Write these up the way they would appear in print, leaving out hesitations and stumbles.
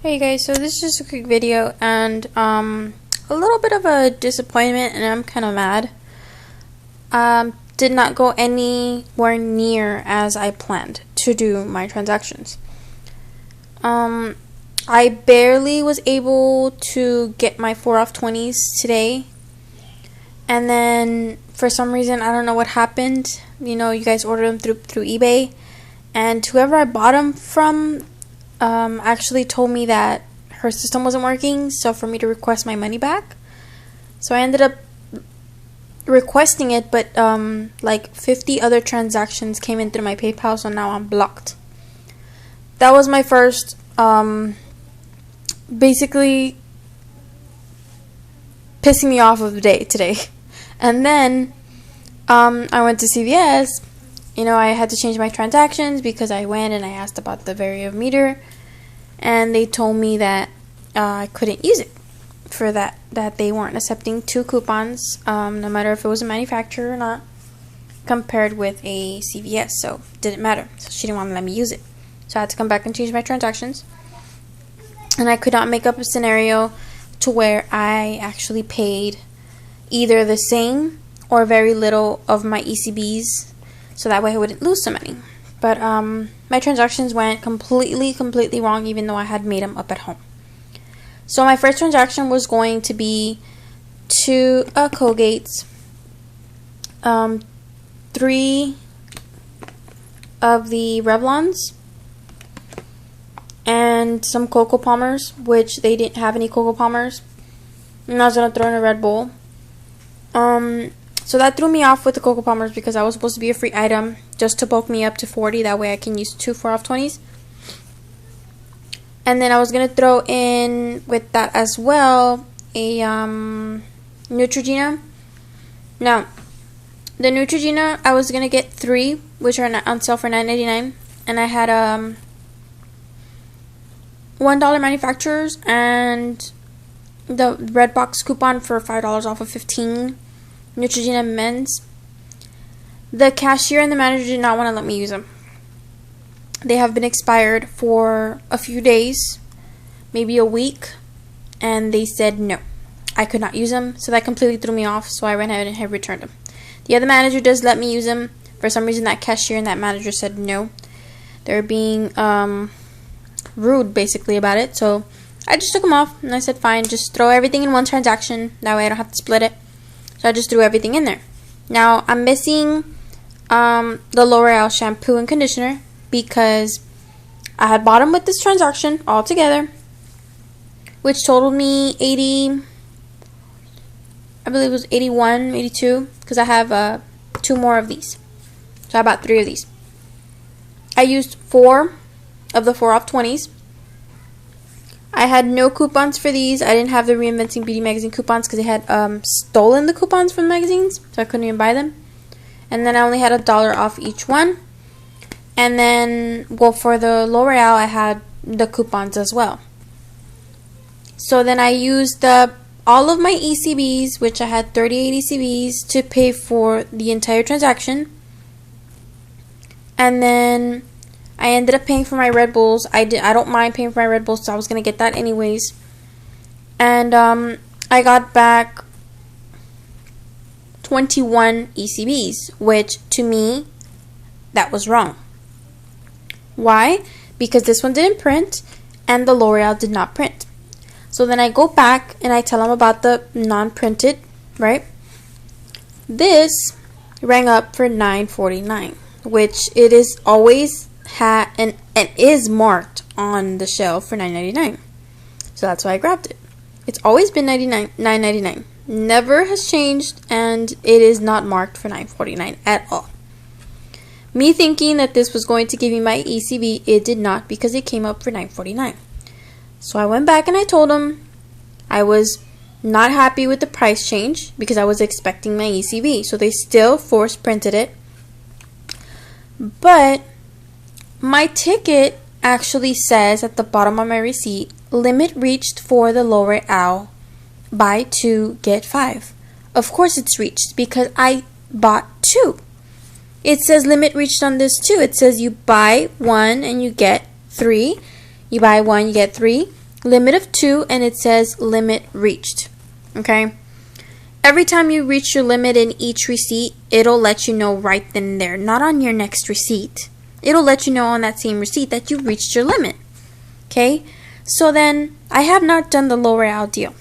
Hey guys, so this is just a quick video and a little bit of a disappointment, and I'm kind of mad. Did not go anywhere near as I planned to do my transactions. I barely was able to get my 4 off 20s today, and then for some reason I don't know what happened. You know, you guys ordered them through eBay, and whoever I bought them from actually told me that her system wasn't working, so for me to request my money back. So I ended up requesting it, but like 50 other transactions came in through my PayPal, so now I'm blocked. That was my first basically pissing me off of the day today. And then I went to CVS. You know, I had to change my transactions because I went and I asked about the variable meter, and they told me that I couldn't use it for that they weren't accepting 2 coupons, no matter if it was a manufacturer or not, compared with a CVS, so it didn't matter. So she didn't want to let me use it. So I had to come back and change my transactions, and I could not make up a scenario to where I actually paid either the same or very little of my ECBs, so that way I wouldn't lose some money. But my transactions went completely wrong, even though I had made them up at home. So my first transaction was going to be 2 Colgates, 3 of the Revlons, and some Cocoa Palmers, which they didn't have any Cocoa Palmers, and I was going to throw in a Red Bull. So that threw me off with the Cocoa Palmers because I was supposed to be a free item just to bulk me up to 40. That way I can use 2 4 off 20s. And then I was going to throw in with that as well a Neutrogena. Now, the Neutrogena, I was going to get 3, which are on sale for $9.99. And I had $1 manufacturers and the red box coupon for $5 off of 15 Neutrogena men's. The cashier and the manager did not want to let me use them. They have been expired for a few days, maybe a week, and they said no, I could not use them. So that completely threw me off, so I went ahead and had returned them. The other manager does let me use them. For some reason that cashier and that manager said no. They're being rude basically about it. So I just took them off and I said fine, just throw everything in one transaction, that way I don't have to split it. So I just threw everything in there. Now I'm missing the L'Oreal shampoo and conditioner because I had bought them with this transaction all together, which totaled me 80, I believe it was 81, 82, because I have 2 more of these. So I bought 3 of these. I used 4 of the 4 off 20s. I had no coupons for these. I didn't have the Reinventing Beauty magazine coupons because they had stolen the coupons from the magazines, so I couldn't even buy them. And then I only had $1 off each one. And then, well, for the L'Oreal, I had the coupons as well. So then I used all of my ECBs, which I had 38 ECBs, to pay for the entire transaction. And then I ended up paying for my Red Bulls. I don't mind paying for my Red Bulls, so I was going to get that anyways. And I got back 21 ECBs, which to me, that was wrong. Why? Because this one didn't print and the L'Oreal did not print. So then I go back and I tell them about the non-printed, right? This rang up for $9.49, which it is always had and is marked on the shelf for $9.99. So that's why I grabbed it. It's always been $9.99. Never has changed, and it is not marked for $9.49 at all. Me thinking that this was going to give me my ECB, it did not, because it came up for $9.49. So I went back and I told them I was not happy with the price change because I was expecting my ECB. So they still force printed it. But my ticket actually says at the bottom of my receipt, limit reached for the L'Oreal, buy 2, get 5. Of course it's reached because I bought 2. It says limit reached on this too. It says you buy 1 and you get 3. You buy 1, you get 3. limit of 2, and it says limit reached. Okay? Every time you reach your limit in each receipt, it'll let you know right then and there. Not on your next receipt. It'll let you know on that same receipt that you reached your limit. Okay? So then, I have not done the L'Oreal deal.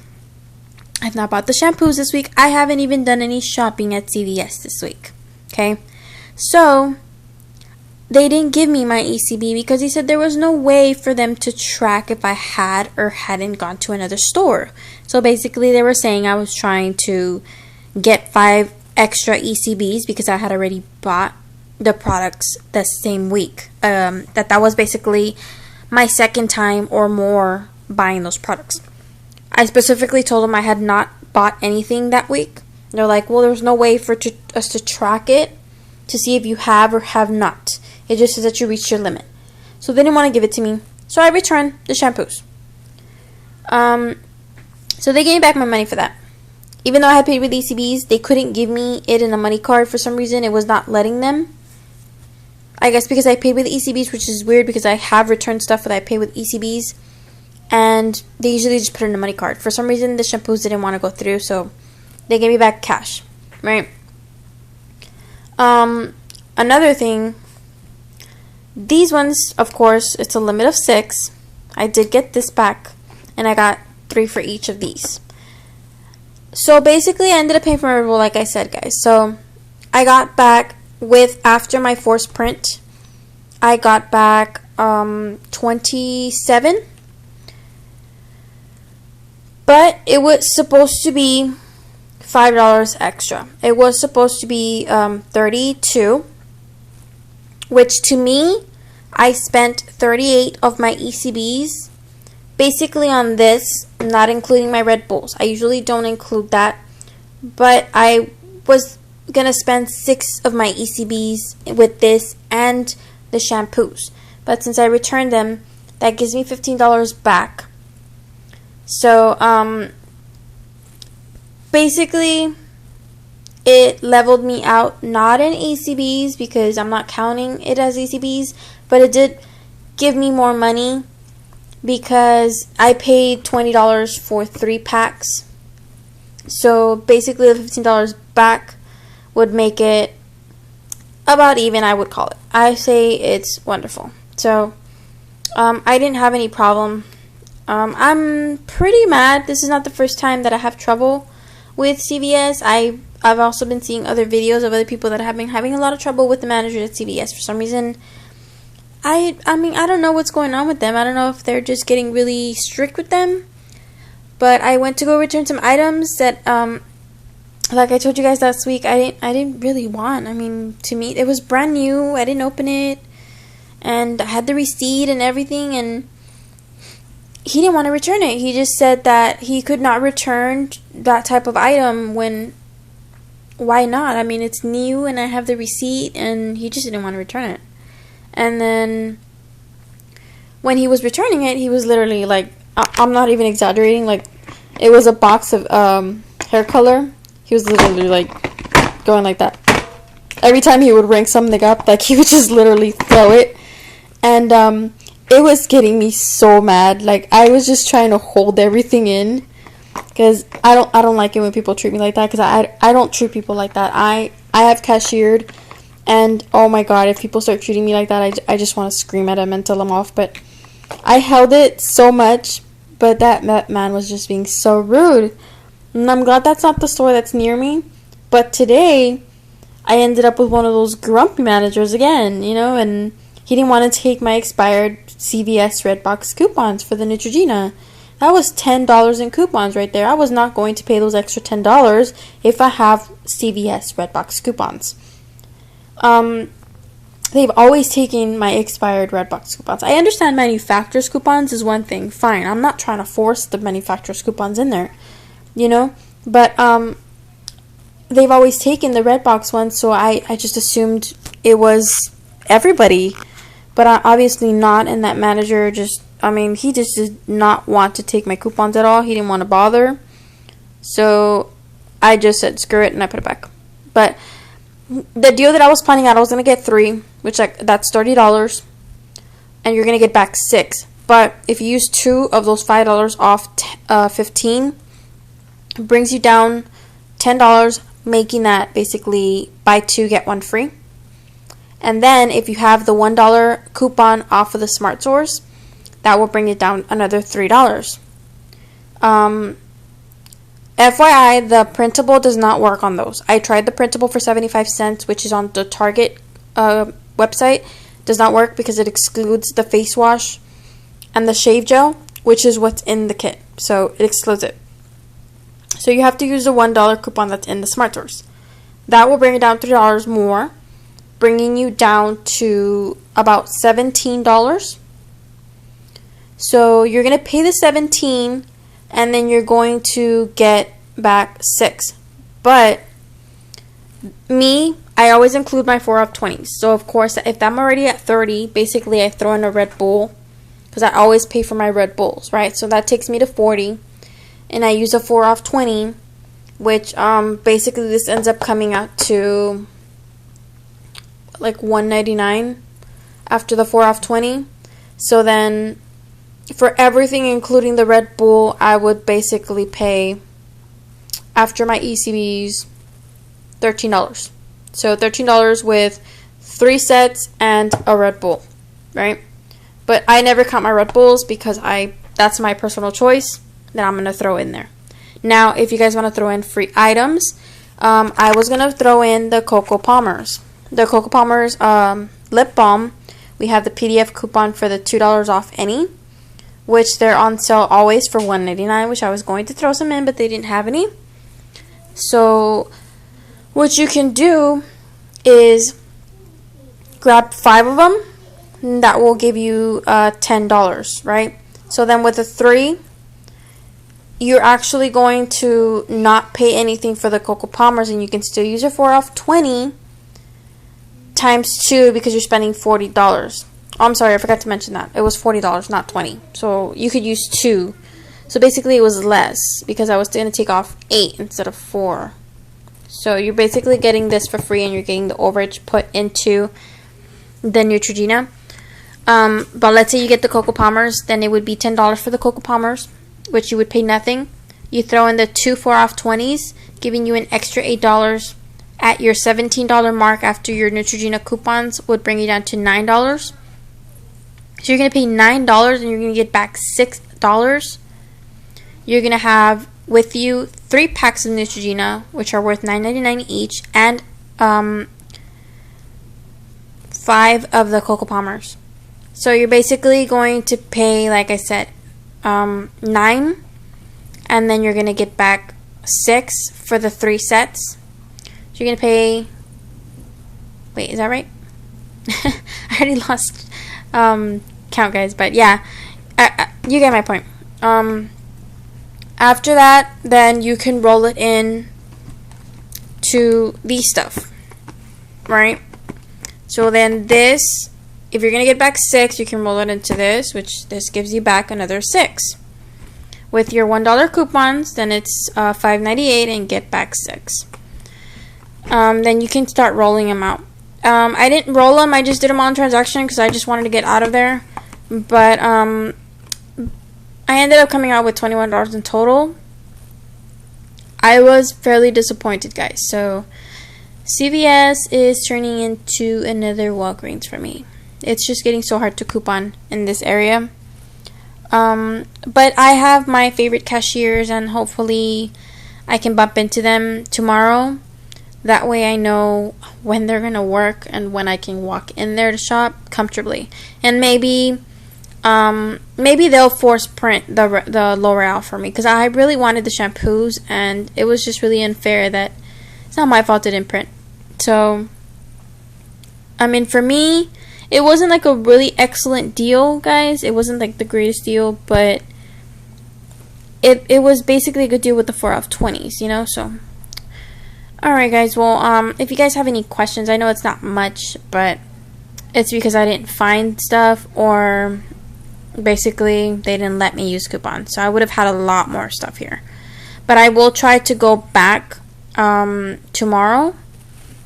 I've not bought the shampoos this week. I haven't even done any shopping at CVS this week. Okay? So, they didn't give me my ECB because he said there was no way for them to track if I had or hadn't gone to another store. So basically they were saying I was trying to get 5 extra ECBs because I had already bought the products the same week. That was basically my second time or more buying those products. I specifically told them I had not bought anything that week. They're like, well, there's no way for us to track it to see if you have or have not. It just says that you reached your limit. So they didn't want to give it to me. So I returned the shampoos. So they gave me back my money for that. Even though I had paid with ECBs, they couldn't give me it in a money card for some reason. It was not letting them. I guess because I paid with ECBs, which is weird because I have returned stuff that I pay with ECBs. And they usually just put it in a money card. For some reason, the shampoos didn't want to go through, so they gave me back cash. Right? Another thing, these ones, of course, it's a limit of 6. I did get this back, and I got 3 for each of these. So basically, I ended up paying for my roll, like I said, guys. So I got back after my forced print, I got back 27. But it was supposed to be $5 extra. It was supposed to be 32, which to me, I spent 38 of my ECBs basically on this, not including my Red Bulls. I usually don't include that, but I was gonna spend 6 of my ECBs with this and the shampoos. But since I returned them, that gives me $15 back. So, basically, it leveled me out, not in ECBs, because I'm not counting it as ECBs, but it did give me more money, because I paid $20 for 3 packs. So, basically, the $15 back would make it about even, I would call it. I say it's wonderful. So, I didn't have any problem. I'm pretty mad. This is not the first time that I have trouble with CVS. I've also been seeing other videos of other people that have been having a lot of trouble with the manager at CVS for some reason. I mean, I don't know what's going on with them. I don't know if they're just getting really strict with them. But I went to go return some items that, like I told you guys last week, I didn't really want. I mean, to me, it was brand new. I didn't open it. And I had the receipt and everything, and he didn't want to return it. He just said that he could not return that type of item why not? I mean, it's new and I have the receipt, and he just didn't want to return it. And then when he was returning it, he was literally like, I'm not even exaggerating, like it was a box of hair color. He was literally like going like that. Every time he would ring something up, like he would just literally throw it. And it was getting me so mad. Like, I was just trying to hold everything in, because I don't like it when people treat me like that, because I don't treat people like that. I have cashiered, and oh my god, if people start treating me like that, I just want to scream at them and tell them off. But I held it so much, but that man was just being so rude. And I'm glad that's not the store that's near me. But today, I ended up with one of those grumpy managers again, you know, and he didn't want to take my expired CVS Redbox coupons for the Neutrogena. That was $10 in coupons right there. I was not going to pay those extra $10 if I have CVS Redbox coupons. They've always taken my expired Redbox coupons. I understand manufacturer's coupons is one thing. Fine. I'm not trying to force the manufacturer's coupons in there, you know. But they've always taken the Redbox ones, so I just assumed it was everybody. But obviously not, and that manager just, I mean, he just did not want to take my coupons at all. He didn't want to bother. So I just said, screw it, and I put it back. But the deal that I was planning out, I was going to get 3, which that's $30. And you're going to get back 6. But if you use 2 of those $5 off 15, it brings you down $10, making that basically buy 2 get 1 free. And then if you have the $1 coupon off of the Smart Source, that will bring it down another $3. FYI, the printable does not work on those. I tried the printable for 75 cents, which is on the Target website. Does not work because it excludes the face wash and the shave gel, which is what's in the kit. So it excludes it. So you have to use the $1 coupon that's in the Smart Source. That will bring it down $3 more, bringing you down to about $17. So you're going to pay the $17, and then you're going to get back $6. But me, I always include my 4 off 20s. So of course, if I'm already at 30, basically I throw in a Red Bull, because I always pay for my Red Bulls, right? So that takes me to 40, and I use a 4 off 20, which basically this ends up coming out to like $1.99 after the 4 off 20. So then for everything including the Red Bull, I would basically pay, after my ECBs, $13. So $13 with 3 sets and a Red Bull, right? But I never count my Red Bulls because that's my personal choice that I'm going to throw in there. Now, if you guys want to throw in free items, I was going to throw in the Coco Palmers. The Coco Palmers lip balm, we have the PDF coupon for the $2 off any, which they're on sale always for $1.99, which I was going to throw some in, but they didn't have any. So what you can do is grab 5 of them. And that will give you $10, right? So then with the 3, you're actually going to not pay anything for the Coco Palmers, and you can still use your 4 off 20 times 2 because you're spending $40. Oh, I'm sorry, I forgot to mention that. It was $40, not 20. So you could use 2. So basically it was less because I was going to take off 8 instead of 4. So you're basically getting this for free, and you're getting the overage put into the Neutrogena. But let's say you get the Coco Palmers, then it would be $10 for the Coco Palmers, which you would pay nothing. You throw in the 2 4 off 20s, giving you an extra $8 at your $17 mark after your Neutrogena coupons would bring you down to $9. So you're going to pay $9 and you're going to get back $6. You're going to have with you 3 packs of Neutrogena, which are worth $9.99 each, and 5 of the Coco Palmers. So you're basically going to pay, like I said, $9, and then you're going to get back $6 for the 3 sets. So you're going to pay, wait, is that right? I already lost count, guys, but yeah, you get my point. After that, then you can roll it in to these stuff, right? So then this, if you're going to get back 6, you can roll it into this, which this gives you back another 6. With your $1 coupons, then it's $5.98 and get back 6. Then you can start rolling them out. I didn't roll them, I just did them on transaction because I just wanted to get out of there. But I ended up coming out with $21 in total. I was fairly disappointed, guys. So CVS is turning into another Walgreens for me. It's just getting so hard to coupon in this area. But I have my favorite cashiers, and hopefully I can bump into them tomorrow. That way I know when they're going to work and when I can walk in there to shop comfortably. And maybe they'll force print the L'Oreal for me, because I really wanted the shampoos, and it was just really unfair that it's not my fault it didn't print. So, I mean, for me, it wasn't like a really excellent deal, guys. It wasn't like the greatest deal, but it was basically a good deal with the 4 off 20s, you know, so. Alright, guys, well, if you guys have any questions, I know it's not much, but it's because I didn't find stuff, or basically they didn't let me use coupons, so I would have had a lot more stuff here. But I will try to go back tomorrow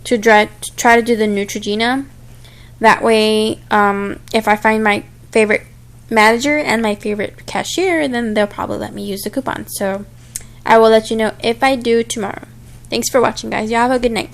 to try to do the Neutrogena. That way, if I find my favorite manager and my favorite cashier, then they'll probably let me use the coupon. So I will let you know if I do tomorrow. Thanks for watching, guys. Y'all have a good night.